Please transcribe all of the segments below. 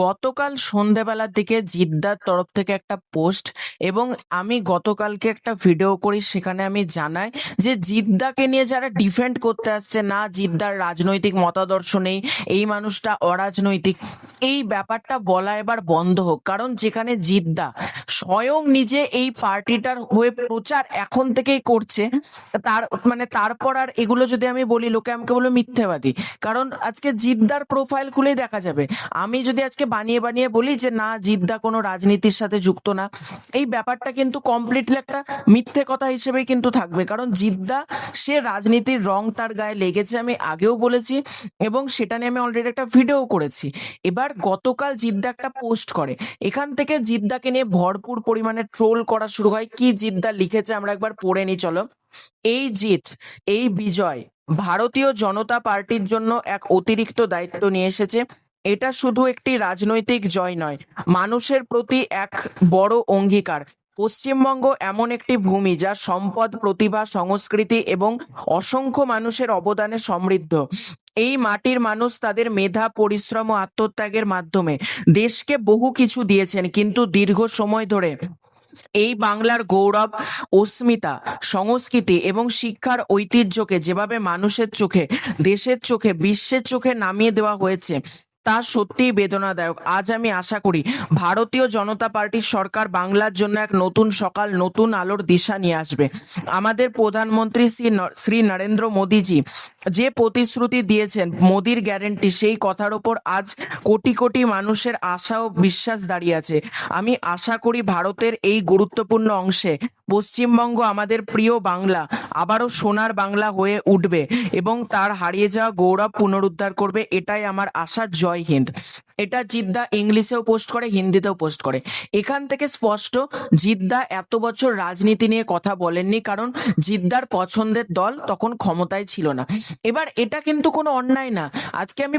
গতকাল সন্ধ্যেবেলার দিকে জিদ্দার তরফ থেকে একটা পোস্ট, এবং আমি গতকালকে একটা ভিডিও করি, সেখানে আমি জানাই যে জিদ্দাকে নিয়ে যারা ডিফেন্ড করতে আসছে, না জিদ্দার রাজনৈতিক মতাদর্শ নেই, এই মানুষটা অরাজনৈতিক, এই ব্যাপারটা বলা এবার বন্ধ হোক। কারণ যেখানে জিদ্দা স্বয়ং নিজে এই পার্টিটার হয়ে প্রচার এখন থেকেই করছে, তার তারপর আর এগুলো যদি আমি বলি, লোকে আমাকে বলবে মিথ্যেবাদী। কারণ আজকে জিদ্দার প্রোফাইল খুলেই দেখা যাবে। আমি যদি আজকে বানিয়ে বানিয়ে বলি যে না জিদ্দা কোনো রাজনীতির সাথে যুক্ত না, এই ব্যাপারটা কিন্তু কমপ্লিটলি একটা মিথ্যে কথা হিসেবেই কিন্তু থাকবে। কারণ জিদ্দা, সে রাজনীতির রং তার গায়ে লেগেছে, আমি আগেও বলেছি, এবং সেটা নিয়ে আমি অলরেডি একটা ভিডিও করেছি। এবার গতকাল জিদ্দা একটা পোস্ট করে, এখান থেকে জিদ্দাকে নিয়ে ভরপুর পরিমাণে ট্রোল করা শুরু হয়। কি জিদ্দা লিখেছে আমরা একবার পড়ে নি, চলো। এই জিত, এই বিজয় ভারতীয় জনতা পার্টির জন্য এক অতিরিক্ত দায়িত্ব নিয়ে এসেছে। এটা শুধু একটি রাজনৈতিক জয় নয়, মানুষের প্রতি এক বড় অঙ্গীকার। পশ্চিমবঙ্গ এমন একটি ভূমি যা সম্পদ, প্রতিভা, সংস্কৃতি এবং অসংখ্য মানুষের অবদানে সমৃদ্ধ। এই মাটির মানুষ তাদের মেধা, পরিশ্রম ও আত্মত্যাগের মাধ্যমে দেশকে বহু কিছু দিয়েছেন, কিন্তু দীর্ঘ সময় ধরে এই বাংলার গৌরব, অস্মিতা, সংস্কৃতি এবং শিক্ষার ঐতিহ্যকে যেভাবে মানুষের চোখে, দেশের চোখে, বিশ্বের চোখে নামিয়ে দেওয়া হয়েছে, তা সত্যিই বেদনাদায়ক। আজ আমি আশা করি ভারতীয় জনতা পার্টির সরকার বাংলার জন্য এক নতুন সকাল, নতুন আলোর দিশা নিয়ে আসবে। আমাদের প্রধানমন্ত্রী শ্রী নরেন্দ্র মোদীজি যে প্রতিশ্রুতি দিয়েছেন, মোদির গ্যারেন্টি, সেই কথার ওপর আজ কোটি কোটি মানুষের আশা ও বিশ্বাস দাঁড়িয়ে আছে। আমি আশা করি ভারতের এই গুরুত্বপূর্ণ অংশে পশ্চিমবঙ্গ, আমাদের প্রিয় বাংলা, আবারও সোনার বাংলা হয়ে উঠবে এবং তার হারিয়ে যাওয়া গৌরব পুনরুদ্ধার করবে। এটাই আমার আশা। জয় হিন্দ। এটা জিদ্দা ইংলিশেও পোস্ট করে, হিন্দিতেও পোস্ট করে। এখান থেকে স্পষ্ট, জিদ্দা এত বছর রাজনীতি নিয়ে কথা বলেননি, কারণ জিদ্দার পছন্দের দল তখন ক্ষমতায় ছিল না। এবার এটা কিন্তু কোনো অন্যায় না। আজকে আমি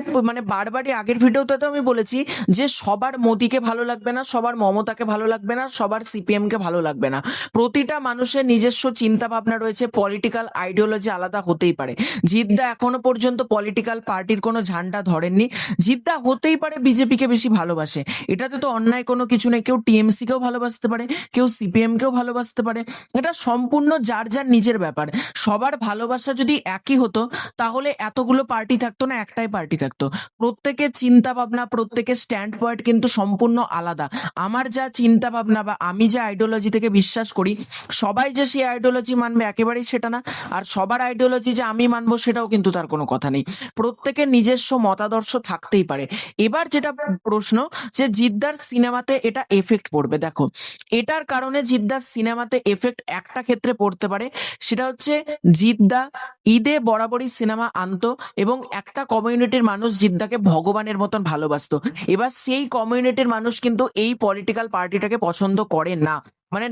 বারবারই আগের ভিডিওতে তো আমি বলেছি যে সবার মোদিকে ভালো লাগবে না, সবার মমতাকে ভালো লাগবে না, সবার সিপিএম কে ভালো লাগবে না। প্রতিটা মানুষের নিজস্ব চিন্তা ভাবনা রয়েছে, পলিটিক্যাল আইডিওলজি আলাদা হতেই পারে। জিদ্দা এখনো পর্যন্ত পলিটিক্যাল পার্টির কোনো ঝান্ডা ধরেননি। জিদ্দা হতেই পারে বিজেপি কে বেশি ভালোবাসে, এটাতে তো অন্যায় কোনো কিছু নেই। কেউ টিএমসি কেও ভালোবাসতে পারে, কেউ সিপিএম কেও ভালোবাসতে পারে, এটা সম্পূর্ণ যার যার নিজের ব্যাপার। সবার ভালোবাসা যদি একই হতো, তাহলে এতগুলো পার্টি থাকতো না, একটাই পার্টি থাকতো। প্রত্যেকের চিন্তা ভাবনা, প্রত্যেকের স্ট্যান্ড পয়েন্ট কিন্তু সম্পূর্ণ আলাদা। আমার যা চিন্তা ভাবনা বা আমি যে আইডিওলজি থেকে বিশ্বাস করি, সবাই যে সেই আইডিওলজি মানবে একেবারেই সেটা না। আর সবার আইডিওলজি যে আমি মানবো সেটাও কিন্তু তার কোনো কথা নেই। প্রত্যেকের নিজস্ব মতাদর্শ থাকতেই পারে। এবার যেটা প্রশ্ন, যে জিদ্দার সিনেমাতে এটা এফেক্ট পড়বে, দেখো এটার কারণে জিদ্দার সিনেমাতে এফেক্ট একটা ক্ষেত্রে পড়তে পারে। সেটা হচ্ছে, জিদ্দা ঈদে বরাবরই সিনেমা আনতো এবং একটা কমিউনিটির মানুষ জিদ্দাকে ভগবানের মতন ভালোবাসতো। এবার সেই কমিউনিটির মানুষ কিন্তু এই পলিটিক্যাল পার্টিটাকে পছন্দ করে না।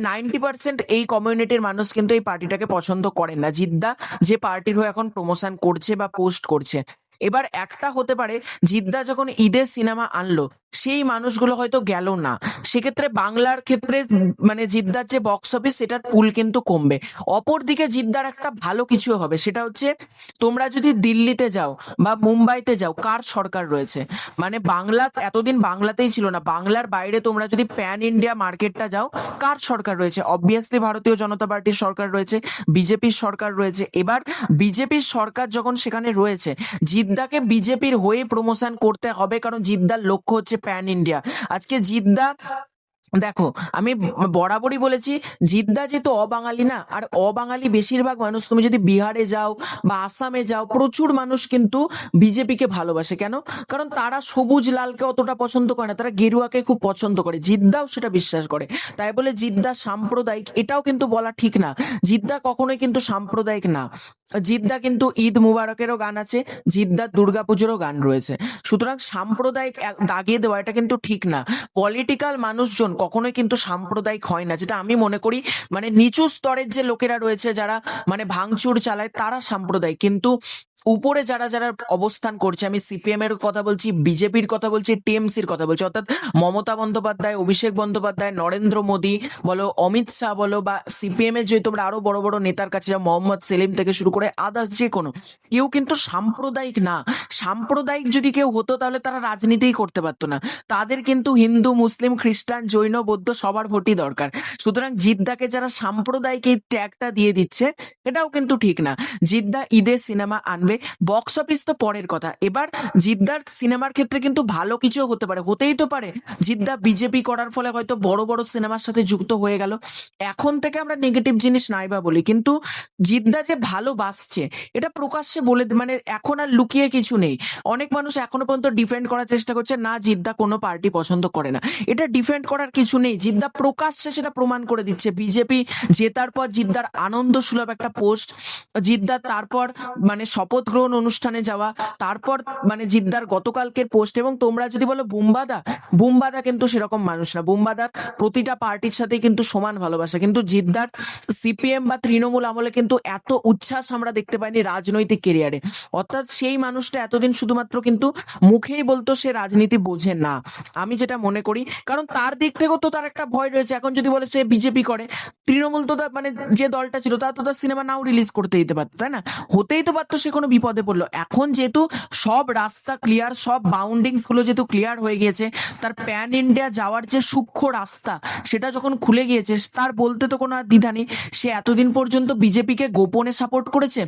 90% এই কমিউনিটির মানুষ কিন্তু এই পার্টিটাকে পছন্দ করেন না, জিদ্দা যে পার্টির হয়ে এখন প্রমোশন করছে বা পোস্ট করছে। এবার একটা হতে পারে, জিদ্দা যখন ঈদের সিনেমা আনলো, সেই মানুষগুলো হয়তো গেল না, সেক্ষেত্রে বাংলার ক্ষেত্রে জিদ্দার যে বক্স অফিস, সেটার পুল কিন্তু কমবে। অপরদিকে জিদ্দার একটা ভালো কিছু হবে, সেটা হচ্ছে, তোমরা যদি দিল্লিতে যাও বা মুম্বাইতে যাও, কার সরকার রয়েছে? বাংলা এতদিন বাংলাতেই ছিল না, বাংলার বাইরে তোমরা যদি প্যান ইন্ডিয়া মার্কেটটা যাও, কার সরকার রয়েছে? অবভিয়াসলি ভারতীয় জনতা পার্টির সরকার রয়েছে, বিজেপির সরকার রয়েছে। এবার বিজেপির সরকার যখন সেখানে রয়েছে, জিদ্দাকে বিজেপির হয়ে প্রমোশন করতে হবে, কারণ জিদ্দার লক্ষ্য হচ্ছে প্যান ইন্ডিয়া। আজকে জিদ্দা, দেখো আমি বরাবরই বলেছি, জিদ্দা যেহেতু অবাঙালি না, আর অবাঙালি বেশিরভাগ মানুষ, তুমি যদি বিহারে যাও বা আসামে যাও, প্রচুর মানুষ কিন্তু বিজেপিকে ভালোবাসে। কেন? কারণ তারা সবুজ লালকে অতটা পছন্দ করে না, তারা গেরুয়াকে খুব পছন্দ করে। জিদ্দাও সেটা বিশ্বাস করে। তাই বলে জিদ্দা সাম্প্রদায়িক, এটাও কিন্তু বলা ঠিক না। জিদ্দা কখনোই কিন্তু সাম্প্রদায়িক না। জিদ্দা কিন্তু ঈদ মুবারকেরও গান আছে, জিদ্দার দুর্গাপুজোরও গান রয়েছে। সুতরাং সাম্প্রদায়িক দাগিয়ে দেওয়া এটা কিন্তু ঠিক না। পলিটিক্যাল মানুষজন, কখনোই কিন্তু সাম্প্রদায়িক হয় না, যেটা আমি মনে করি মানে নিচু স্তরের যে লোকেরা রয়েছে যারা মানে ভাঙচুর চালায় তারা সাম্প্রদায়িক, কিন্তু উপরে যারা যারা অবস্থান করছে, আমি সিপিএম এর কথা বলছি, বিজেপির কথা বলছি, টিএমসির কথা বলছি, অর্থাৎ মমতা বন্দ্যোপাধ্যায়, অভিষেক বন্দ্যোপাধ্যায়, নরেন্দ্র মোদী বলো, অমিত শাহ বলো, বা সিপিএম এর যে তোমরা আরো বড় বড় নেতার কাছে যাও, মোহাম্মদ সেলিম থেকে শুরু করে আদার্স যে কোনো কেউ কিন্তু সাম্প্রদায়িক না। সাম্প্রদায়িক যদি কেউ হতো তাহলে তারা রাজনীতিই করতে পারতো না। তাদের কিন্তু হিন্দু, মুসলিম, খ্রিস্টান, জৈন, বৌদ্ধ সবার ভোটই দরকার। সুতরাং জিদ্দাকে যারা সাম্প্রদায়িক এই ট্যাগটা দিয়ে দিচ্ছে এটাও কিন্তু ঠিক না। জিদ্দা ঈদে সিনেমা আনবে, বক্স অফিস তো পরের কথা। এবার জিদ্দার সিনেমার ক্ষেত্রে কিন্তু ভালো কিছুও হতে পারে, হতেই তো পারে জিদ্দা বিজেপি করার ফলে হয়তো বড় বড় সিনেমার সাথে যুক্ত হয়ে গেল। এখন থেকে আমরা নেগেটিভ জিনিস নাইবা বলি, কিন্তু জিদ্দা যে ভালোবাসছে এটা প্রকাশ্যে বলে মানে এখন আর লুকিয়ে কিছু নেই। অনেক মানুষ এখনো পর্যন্ত ডিফেন্ড করার চেষ্টা করছে না জিদ্দা কোনো পার্টি পছন্দ করে না, এটা ডিফেন্ড করার কিছু নেই। জিদ্দা প্রকাশ্যে সেটা প্রমাণ করে দিচ্ছে। বিজেপি জেতার পর জিদ্দার আনন্দ সুলভ একটা পোস্ট, জিদ্দার তারপর মানে শপথ গ্রহণ অনুষ্ঠানে যাওয়া, তারপর মানে জিদ্দার গতকালকের পোস্ট। এবং তোমরা যদি বলো বুম্বাদা, বুম্বাদা কিন্তু সেরকম মানুষ না। বুম্বাদার প্রতিটা পার্টির সাথে কিন্তু সমান ভালোবাসা, কিন্তু জিদ্দার সিপিএম বা তৃণমূল আমলে কিন্তু এত উচ্ছ্বাস আমরা দেখতে পাইনি রাজনৈতিক কেরিয়ারে। অর্থাৎ সেই মানুষটা এতদিন শুধুমাত্র কিন্তু মুখেই বলতো সে রাজনীতি বোঝে না, আমি যেটা মনে করি। কারণ তার দিক থেকেও তো তার একটা ভয় রয়েছে। এখন যদি বলে সে বিজেপি করে, তৃণমূল তো মানে যে দলটা ছিল তার তো তার সিনেমা নাও রিলিজ করতে দিতে পারতো, তাই না? হতেই তো পারতো সে কোনো বিপদে পড়লো। এখন যেহেতু সব রাস্তা ক্লিয়ার, সব বাউন্ডিংস গুলো যেহেতু ক্লিয়ার হয়ে গিয়েছে, তার প্যান ইন্ডিয়া যাওয়ার যে সূক্ষ্ম রাস্তা সেটা যখন খুলে গিয়েছে, তার বলতে তো কোনো আর দ্বিধা নেই। সে এতদিন পর্যন্ত বিজেপিকে গোপনে সাপোর্ট করেছে,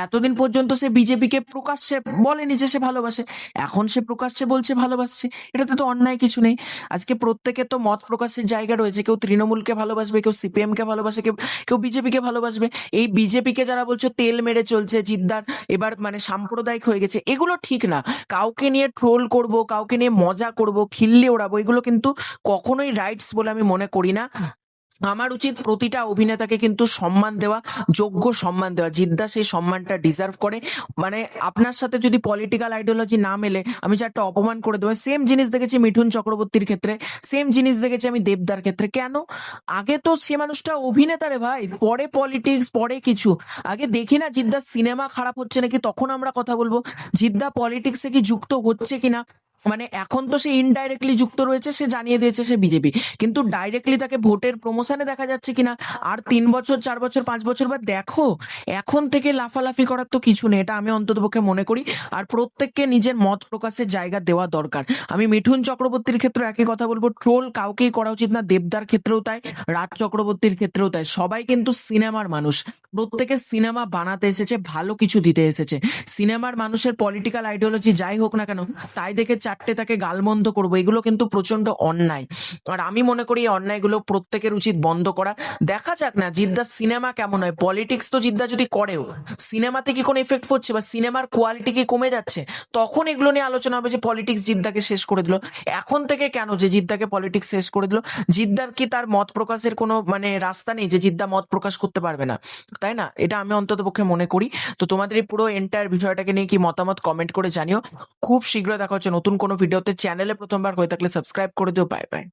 এতদিন পর্যন্ত সে বিজেপিকে প্রকাশ্যে বলেনি যে সে ভালোবাসে, এখন সে প্রকাশ্যে বলছে ভালোবাসছে। এটাতে তো অন্যায় কিছু নেই। আজকে প্রত্যেকের তো মত প্রকাশের জায়গা রয়েছে, কেউ তৃণমূলকে ভালোবাসবে, কেউ সিপিএম কে ভালোবাসে, কেউ কেউ বিজেপিকে ভালোবাসবে। এই বিজেপিকে যারা বলছে তেল মেরে চলছে, জিদ্দার এবার মানে সাম্প্রদায়িক হয়ে গেছে, এগুলো ঠিক না। কাউকে নিয়ে ট্রোল করব, কাউকে নিয়ে মজা করব, খিল্লি ওড়াবো, এগুলো কিন্তু কখনোই রাইটস বলে আমি মনে করি না। আমার উচিত প্রতিটা অভিনেতাকে কিন্তু সম্মান দেওয়া, যোগ্য সম্মান দেওয়া। জিদ্দা সেই সম্মানটা ডিজার্ভ করে। মানে আপনার সাথে যদি পলিটিক্যাল আইডিওলজি না মেলে আমি যে একটা অপমান করে দেবো, সেম জিনিস দেখেছি মিঠুন চক্রবর্তীর ক্ষেত্রে, সেম জিনিস দেখেছি আমি দেবদার ক্ষেত্রে। কেন? আগে তো সে মানুষটা অভিনেতা রে ভাই, পরে পলিটিক্স, পরে কিছু। আগে দেখি না জিদ্দার সিনেমা খারাপ হচ্ছে নাকি, তখন আমরা কথা বলবো। জিদ্দা পলিটিক্সে কি যুক্ত হচ্ছে কিনা, মানে এখন তো সে ইনডাইরেক্টলি যুক্ত রয়েছে, সে জানিয়ে দিয়েছে সে বিজেপি, কিন্তু ডাইরেক্টলি তাকে ভোটের প্রমোশনে দেখা যাচ্ছে কিনা আর 3 বছর 4 বছর 5 বছর বাদ দেখো। এখন থেকে লাফালাফি করার তো কিছু নেই, এটা আমি অন্ততপক্ষে মনে করি। আর প্রত্যেককে নিজের মত প্রকাশের জায়গা দেওয়া দরকার। আমি মিঠুন চক্রবর্তীর ক্ষেত্রে একই কথা বলবো, ট্রোল কাউকেই করা উচিত না। দেবদার ক্ষেত্রেও তাই, রাজ চক্রবর্তীর ক্ষেত্রেও তাই। সবাই কিন্তু সিনেমার মানুষ, প্রত্যেকে সিনেমা বানাতে এসেছে, ভালো কিছু দিতে এসেছে। সিনেমার মানুষের পলিটিক্যাল আইডিওলজি যাই হোক না কেন, তাই দেখে চারটে তাকে গালমন্দ করবো, এগুলো কিন্তু প্রচন্ড অন্যায়। আর আমি মনে করি এই অন্যায়গুলো প্রত্যেকের উচিত বন্ধ করা। দেখা যাক না জিদ্দার সিনেমা কেমন হয়। পলিটিক্স তো জিদ্দা যদি করেও, সিনেমাতে কি কোনো এফেক্ট পড়ছে বা সিনেমার কোয়ালিটি কি কমে যাচ্ছে, তখন এগুলো নিয়ে আলোচনা হবে যে পলিটিক্স জিদ্দাকে শেষ করে দিল। এখন থেকে কেন যে জিদ্দাকে পলিটিক্স শেষ করে দিল? জিদ্দার কি তার মত প্রকাশের কোনো মানে রাস্তা নেই যে জিদ্দা মত প্রকাশ করতে পারবে না, তাই না? এটা আমি অন্তত পক্ষে মনে করি। তো তোমাদের এই পুরো এন্টায়ার বিষয়টাকে নিয়ে কি মতামত কমেন্ট করে জানিও। খুব শীঘ্রই দেখা হচ্ছে নতুন কোনো ভিডিওতে। চ্যানেলে প্রথমবার হয়ে থাকলে সাবস্ক্রাইব করে দিও। Bye bye.